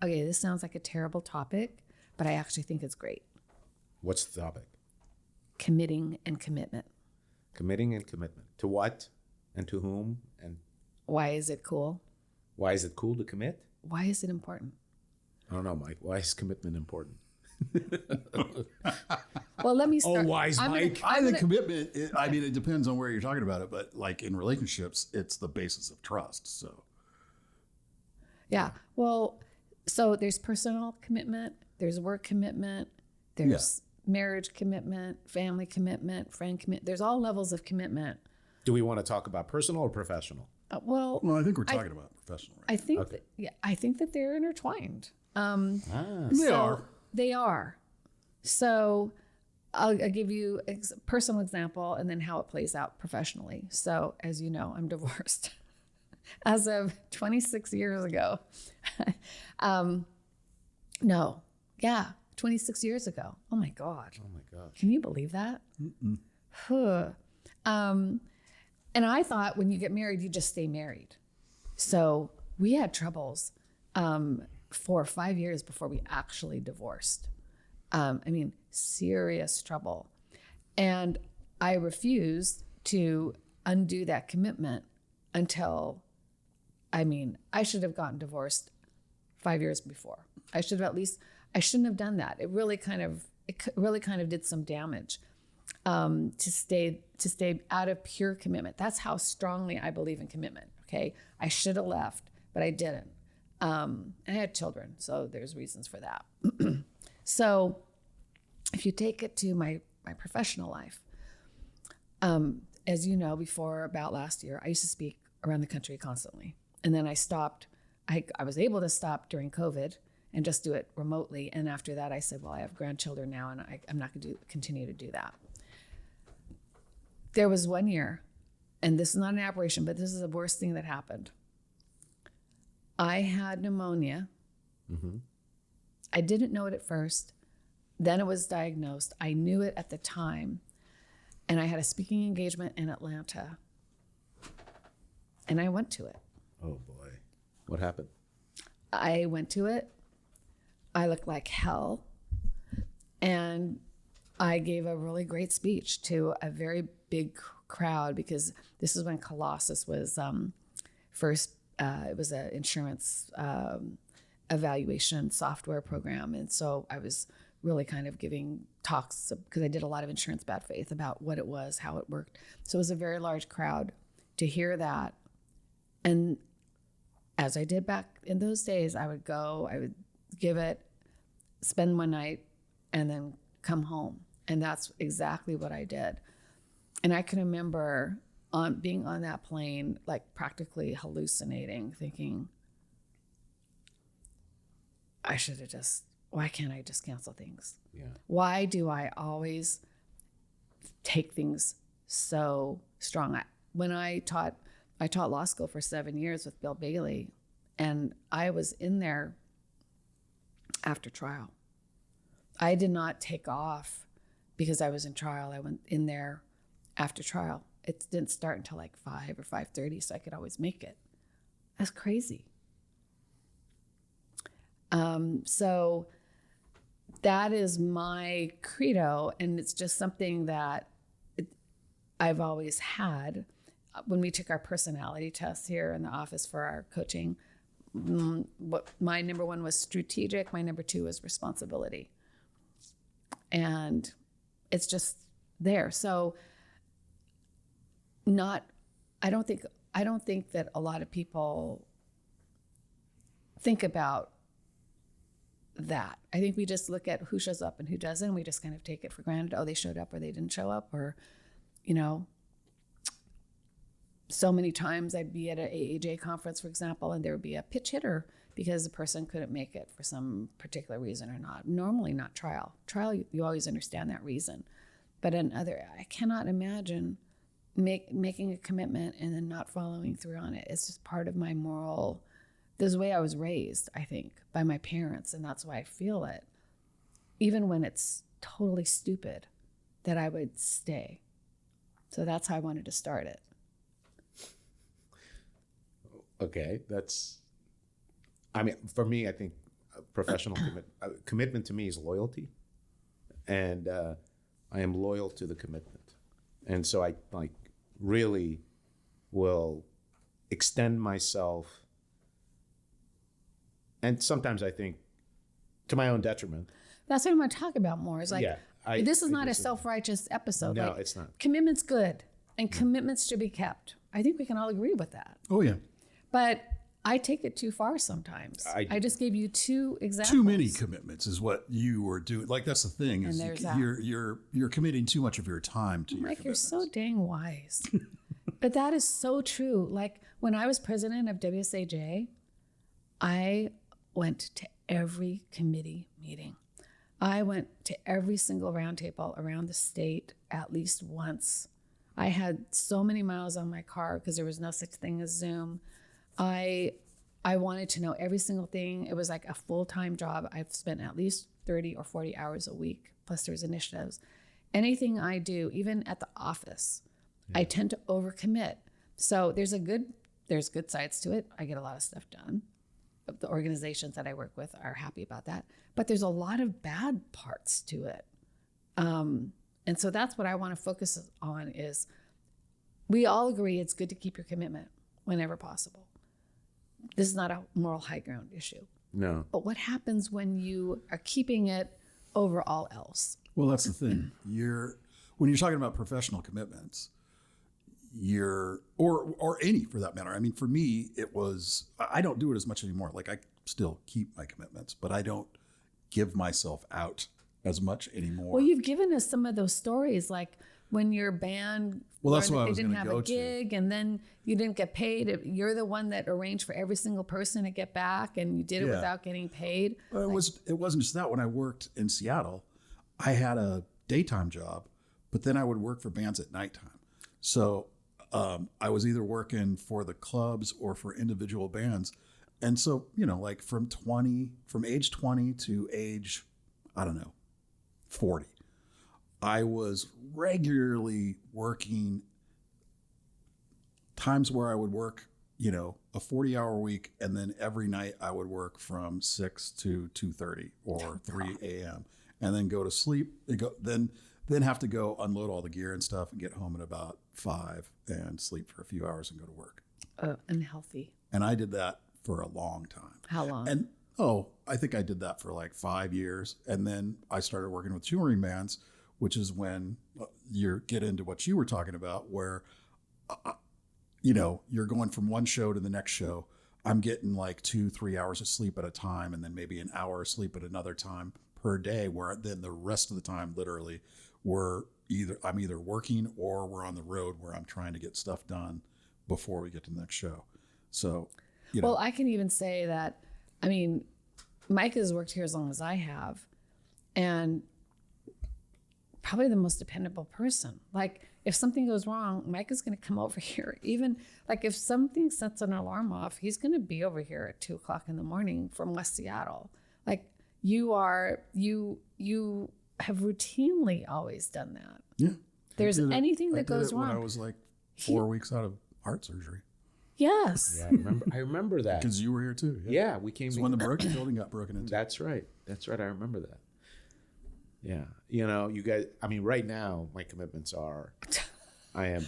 okay, this sounds like a terrible topic, but I actually think it's great. What's the topic? Committing and commitment. Committing and commitment. To what and to whom? And Why is it cool? why is it cool to commit? Why is it important? I don't know, Mike. Why is commitment important? Well, let me start. wise Mike. I think commitment, it depends on where you're talking about it, but like in relationships, it's the basis of trust. So, Yeah. Well, so there's personal commitment, there's work commitment, there's marriage commitment, family commitment, friend commitment. There's all levels of commitment. Do we want to talk about personal or professional? Well, I think we're talking about professional, right? I think I think that they're intertwined. They are. They are. So I'll give you a personal example and then how it plays out professionally. So as you know, I'm divorced as of 26 years ago. 26 years ago. Oh my God. Oh my gosh. Can you believe that? And I thought when you get married, you just stay married. So we had troubles for 5 years before we actually divorced. Serious trouble. And I refused to undo that commitment until, I should have gotten divorced 5 years before. I shouldn't have done that. It really kind of did some damage to stay out of pure commitment. That's how strongly I believe in commitment. Okay. I should have left, but I didn't. I had children, so there's reasons for that. So if you take it to my professional life, as you know, before about last year, I used to speak around the country constantly. And then I stopped. I was able to stop during COVID and just do it remotely. And after that, I said, well, I have grandchildren now, and I'm not going to continue to do that. There was 1 year, and this is not an aberration, but this is the worst thing that happened. I had pneumonia. Mm-hmm. I didn't know it at first. Then it was diagnosed. I knew it at the time. And I had a speaking engagement in Atlanta. And I went to it. Oh boy. What happened? I went to it. I looked like hell. And I gave a really great speech to a very big crowd because this is when Colossus was first. It was an insurance evaluation software program. And so I was really kind of giving talks because I did a lot of insurance bad faith about what it was, how it worked. So it was a very large crowd to hear that. And as I did back in those days, I would go, I would give it, spend one night, and then come home. And that's exactly what I did. And I can remember being on that plane, like practically hallucinating, thinking, why can't I just cancel things? Yeah. Why do I always take things so strong? When I taught law school for 7 years with Bill Bailey, and I was in there after trial. I did not take off because I was in trial. I went in there after trial. It didn't start until like 5 or 5:30, so I could always make it. That's crazy. So that is my credo, and it's just something that I've always had. When we took our personality tests here in the office for our coaching, my number one was strategic, my number two was responsibility. And it's just there. So I don't think that a lot of people think about that. I think we just look at who shows up and who doesn't. We just kind of take it for granted. Oh, they showed up or they didn't show up, or, so many times I'd be at an AAJ conference, for example, and there would be a pitch hitter because the person couldn't make it for some particular reason or not. Normally not trial. Trial, you always understand that reason. But I cannot imagine making a commitment and then not following through on it. It's just part of my moral, this is the way I was raised, I think, by my parents, and that's why I feel it. Even when it's totally stupid, that I would stay. So that's how I wanted to start it. Okay, for me, I think professional commitment to me is loyalty, and I am loyal to the commitment, and so I like really will extend myself, and sometimes I think to my own detriment. That's what I'm going to talk about more. Is like, this is not a self-righteous episode. No, like, it's not. Commitment's good, and commitments should be kept. I think we can all agree with that. Oh yeah. But I take it too far sometimes. I just gave you 2 examples. Too many commitments is what you were doing. Like that's the thing is And there's you're committing too much of your time to your Mike, you're commitments. so dang wise. But that is so true. Like when I was president of WSAJ, I went to every committee meeting. I went to every single roundtable around the state at least once. I had so many miles on my car because there was no such thing as Zoom. I wanted to know every single thing. It was like a full-time job. I've spent at least 30 or 40 hours a week, plus there's initiatives. Anything I do, even at the office, I tend to overcommit. So there's good sides to it. I get a lot of stuff done. The organizations that I work with are happy about that. But there's a lot of bad parts to it. And so that's what I want to focus on is we all agree it's good to keep your commitment whenever possible. This is not a moral high ground issue. No. But what happens when you are keeping it over all else? Well, that's the thing. When you're talking about professional commitments, or any for that matter. I mean, for me, it was I don't do it as much anymore. Like I still keep my commitments, but I don't give myself out as much anymore. Well, you've given us some of those stories, like when your band that's learned what I that was they didn't gonna have go a to. gig, and then you didn't get paid. You're the one that arranged for every single person to get back, and you did it Yeah. without getting paid. It wasn't just that. When I worked in Seattle, I had a daytime job, but then I would work for bands at nighttime. So I was either working for the clubs or for individual bands. And so, like from age 20 to age, I don't know, 40, I was regularly working times where I would work, a 40-hour week. And then every night I would work from 6 to 2:30 or 3 a.m. and then go to sleep. Then have to go unload all the gear and stuff and get home at about 5 and sleep for a few hours and go to work. Unhealthy. And I did that for a long time. How long? And I think I did that for like 5 years. And then I started working with touring bands, which is when you get into what you were talking about, where, you're going from one show to the next show. I'm getting like 2-3 hours of sleep at a time, and then maybe an hour of sleep at another time per day, where then the rest of the time, literally, I'm either working or we're on the road where I'm trying to get stuff done before we get to the next show. So, Well, I can even say that, I mean, Mike has worked here as long as I have, and probably the most dependable person. Like, if something goes wrong, Mike is going to come over here. Even like if something sets an alarm off, he's going to be over here at 2:00 in the morning from West Seattle. Like you have routinely always done that. Yeah. There's anything that I did goes it wrong. when I was like 4 weeks out of heart surgery. Yes. Yeah, I remember that. Because you were here too. Yeah, we came. It's when the building got broken into. That's right. I remember that. Yeah. You guys, I mean, right now, my commitments are,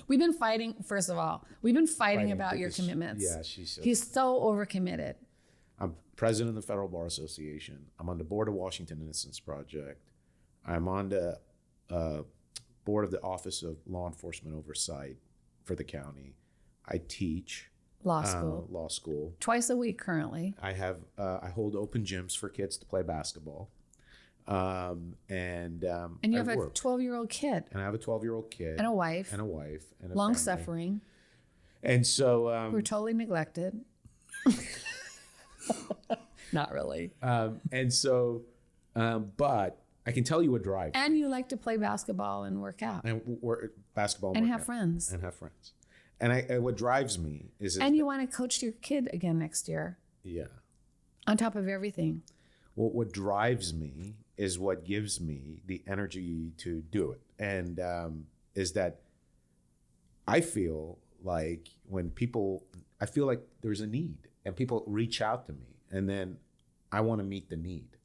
We've been fighting, first of all, about Fighting your because commitments. Yeah, He's so overcommitted. I'm president of the Federal Bar Association. I'm on the board of Washington Innocence Project. I'm on the board of the Office of Law Enforcement Oversight for the county. I teach Law school. law school. Twice a week currently. I hold open gyms for kids to play basketball. And And you have a 12-year-old kid. And I have a 12-year-old kid. And a wife. And a wife. And a long family. suffering. And so... We're totally neglected. Not really. And so... but I can tell you what drives And you like to play basketball and work out. and basketball And work have out. friends. And have friends. And what drives me is... And you want to coach your kid again next year. Yeah. On top of everything. Well, what drives me is what gives me the energy to do it. And is that I feel like I feel like there's a need and people reach out to me. And then I want to meet the need,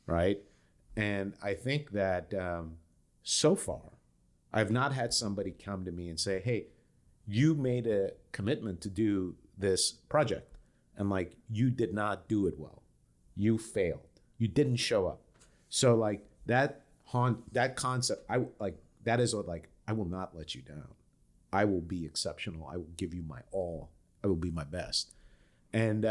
right? And I think that so far, I've not had somebody come to me and say, hey, you made a commitment to do this project, and like, you did not do it well. You failed. You didn't show up. So like that concept, that is what, like, I will not let you down. I will be exceptional. I will give you my all. I will be my best. And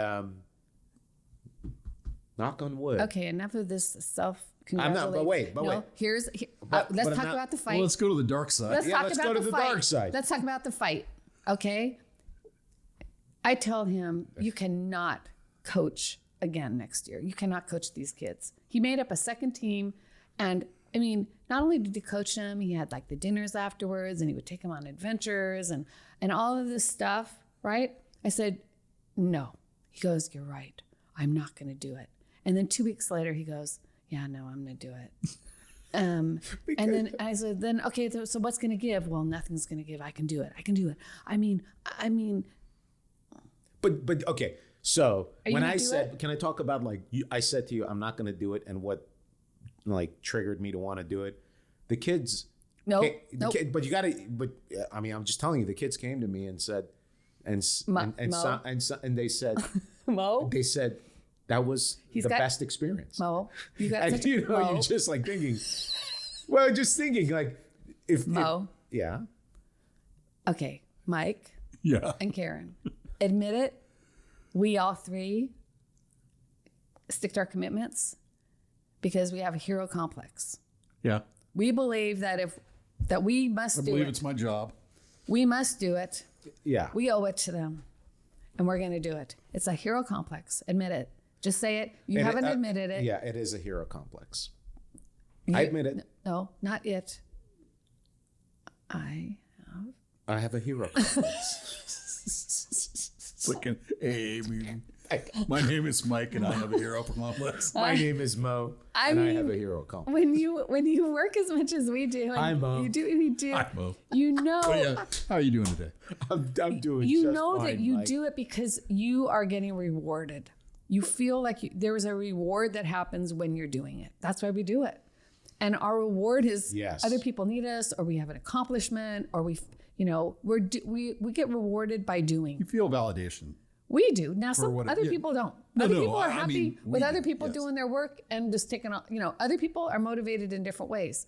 knock on wood. Okay, enough of this self. I'm not, but wait. Let's talk about the fight. Well, let's go to the dark side. Let's go to the dark side. Let's talk about the fight. Okay. I tell him, you cannot coach again next year. You cannot coach these kids. He made up a second team. And I mean, not only did he coach them, he had like the dinners afterwards, and he would take them on adventures and all of this stuff, right? I said, no. He goes, you're right. I'm not going to do it. And then 2 weeks later, he goes, yeah, no, I'm going to do it. And then I said, then, okay, so what's going to give? Well, nothing's going to give. I can do it. I mean. But okay. So when I said, it? can I talk about like, I said to you, I'm not going to do it. And what like triggered me to want to do it? The kids. Nope. But you got to, I mean, I'm just telling you, the kids came to me and said, and they said, Mo? They said, that was best experience. Mo, you got and such you know, Mo. you're just like thinking, well, just thinking like, if yeah. Okay, Mike. Yeah. And Karen, admit it. We all three stick to our commitments because we have a hero complex. Yeah. We believe that we must do it. I believe it's my job. We must do it. Yeah. We owe it to them, and we're going to do it. It's a hero complex. Admit it. Just say it. You haven't admitted it. Yeah, it is a hero complex. I admit it. No, not it. I have a hero complex. My name is Mike, and I have a hero complex. My name is Mo, and I have a hero complex. When you work as much as we do, and Hi, Mo. You do. Hi, Mo. You know. Oh, yeah. How are you doing today? I'm doing. You just know fine, that you Mike. do it because you are getting rewarded. You feel like there is a reward that happens when you're doing it. That's why we do it. And our reward is other people need us, or we have an accomplishment, or we get rewarded by doing. You feel validation. We do. Now, other people don't. Other people are happy with other people doing their work and just taking on, other people are motivated in different ways.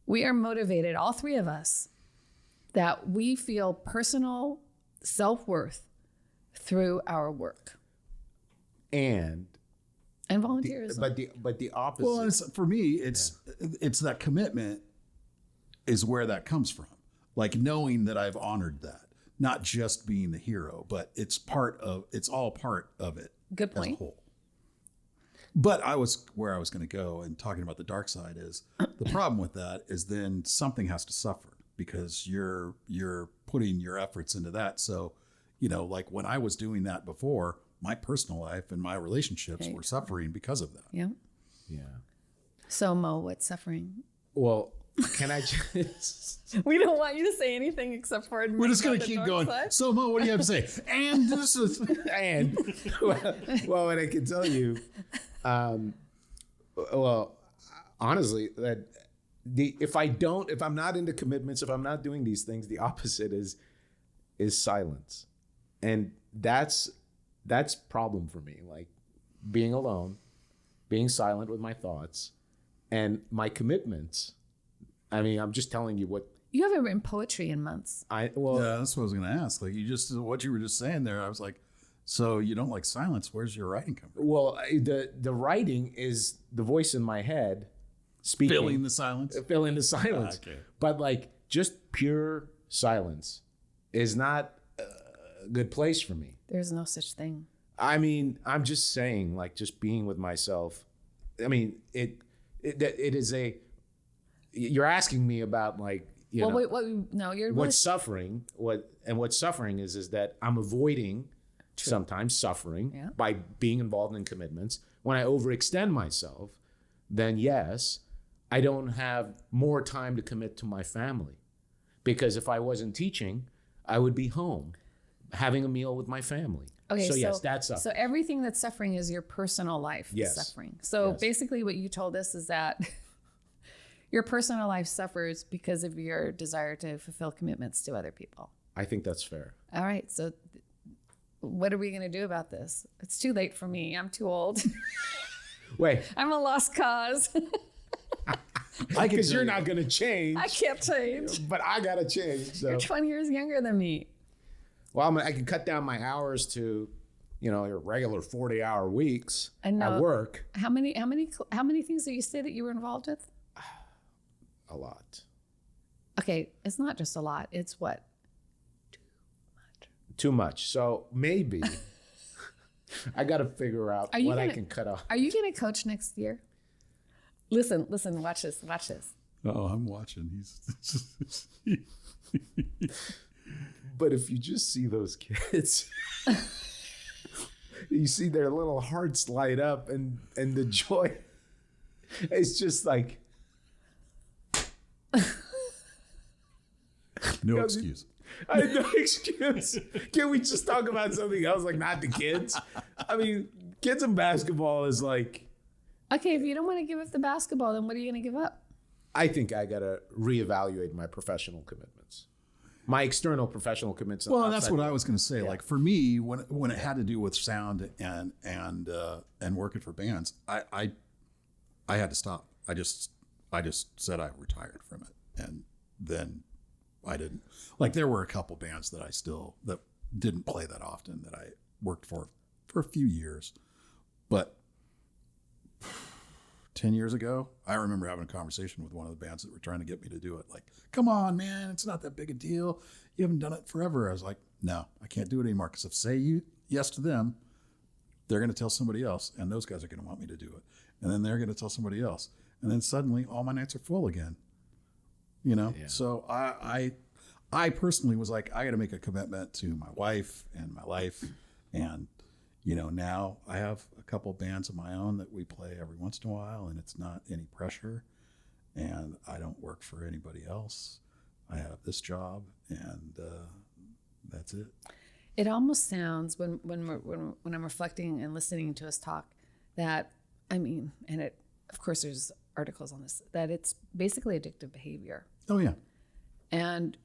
We are motivated, all three of us, that we feel personal self-worth through our work. And volunteerism. But the opposite. Well, for me, it's that commitment is where that comes from. Like knowing that I've honored that. Not just being the hero, but it's all part of it. Good point. As a whole. But where I was going to go and talking about the dark side is the problem with that is then something has to suffer because you're putting your efforts into that. So, like when I was doing that before, my personal life and my relationships were suffering because of that. Yeah. Yeah. So Mo, what's suffering? Well, can I just? We don't want you to say anything except for. We're just going to keep going. Side. So Mo, what do you have to say? And this is. And well, what I can tell you, honestly, that if I'm not into commitments, if I'm not doing these things, the opposite is silence, and that's problem for me. Like being alone, being silent with my thoughts, and my commitments. I mean, I'm just telling you what. You haven't written poetry in months. Yeah, that's what I was going to ask. Like what you were just saying there, I was like, so you don't like silence. Where's your writing come from? Well, the writing is the voice in my head speaking. Filling the silence? Filling the silence. Okay. But like just pure silence is not a good place for me. There's no such thing. I mean, I'm just saying, like, just being with myself. I mean, it is a. You're asking me about like what's suffering. What's suffering is that I'm avoiding sometimes suffering by being involved in commitments. When I overextend myself, then yes, I don't have more time to commit to my family, because if I wasn't teaching, I would be home. having a meal with my family. Okay, so yes, that's suffering. So everything that's suffering is your personal life suffering. So basically what you told us is that your personal life suffers because of your desire to fulfill commitments to other people. I think that's fair. All right. So what are we going to do about this? It's too late for me. I'm too old. Wait. I'm a lost cause. Because you're not going to change. I can't change. But I got to change. So. You're 20 years younger than me. Well, I can cut down my hours to, your regular 40-hour weeks at work. How many things did you say that you were involved with? A lot. Okay, it's not just a lot. It's what? Too much. So maybe I got to figure out what I can cut off. Are you going to coach next year? Listen, watch this. Oh, I'm watching. He's But if you just see those kids, you see their little hearts light up and the joy. It's just like no excuse. I have no excuse. Can we just talk about something else, like not the kids? I mean, kids in basketball is like... Okay, if you don't want to give up the basketball, then what are you going to give up? I think I got to reevaluate my professional commitments. My external professional commitments. Well, that's what I was going to say. Yeah. Like for me, when it had to do with sound and working for bands, I had to stop. I just said I retired from it, and then I didn't. Like there were a couple bands that didn't play that often that I worked for a few years, but 10 years ago, I remember having a conversation with one of the bands that were trying to get me to do it. Like, come on, man, it's not that big a deal. You haven't done it forever. I was like, no, I can't do it anymore. Because if I say yes to them, they're going to tell somebody else, and those guys are going to want me to do it. And then they're going to tell somebody else. And then suddenly all my nights are full again. Yeah. So I personally was like, I got to make a commitment to my wife and my life. And now I have a couple bands of my own that we play every once in a while, and it's not any pressure. And I don't work for anybody else. I have this job, and that's it. It almost sounds when I'm reflecting and listening to us talk that, and of course there's articles on this, that it's basically addictive behavior. Oh yeah. And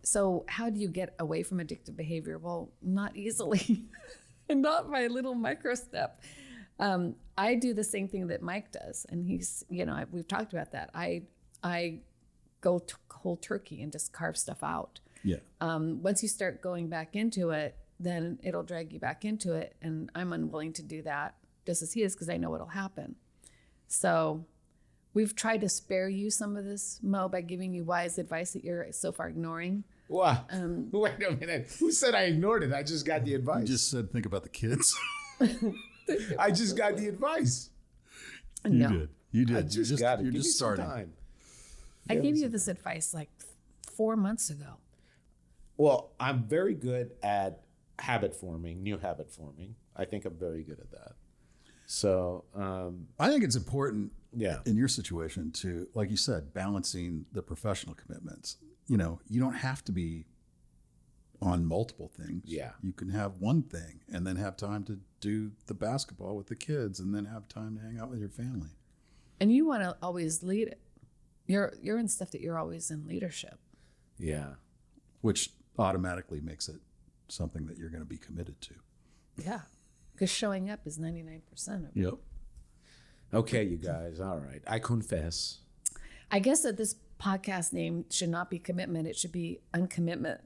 so how do you get away from addictive behavior? Well, not easily. And not by a little micro step. I do the same thing that Mike does, and he's, we've talked about that. I go cold turkey and just carve stuff out. Yeah. Once you start going back into it, then it'll drag you back into it, and I'm unwilling to do that just as he is because I know what'll happen. So we've tried to spare you some of this, Mo, by giving you wise advice that you're so far ignoring. Wow. Wait a minute. Who said I ignored it? I just got the advice. You just said think about the kids. I just got the advice. No. You did. I just got it. You're Give just me some starting. time. I gave you this advice like 4 months ago. Well, I'm very good at new habit forming. I think I'm very good at that. So I think it's important in your situation to, like you said, balancing the professional commitments. You don't have to be on multiple things. Yeah. You can have one thing and then have time to do the basketball with the kids and then have time to hang out with your family. And you want to always lead it. You're in stuff that you're always in leadership. Yeah. Which automatically makes it something that you're going to be committed to. Yeah. Because showing up is 99% of it. Yep. Okay, you guys. All right. I confess. I guess that this podcast name should not be commitment. It should be uncommitment.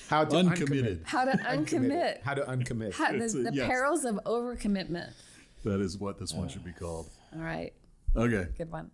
How to uncommitted. How to uncommit. How to uncommit. The Yes. perils of overcommitment. That is what this one should be called. All right. Okay. Good one.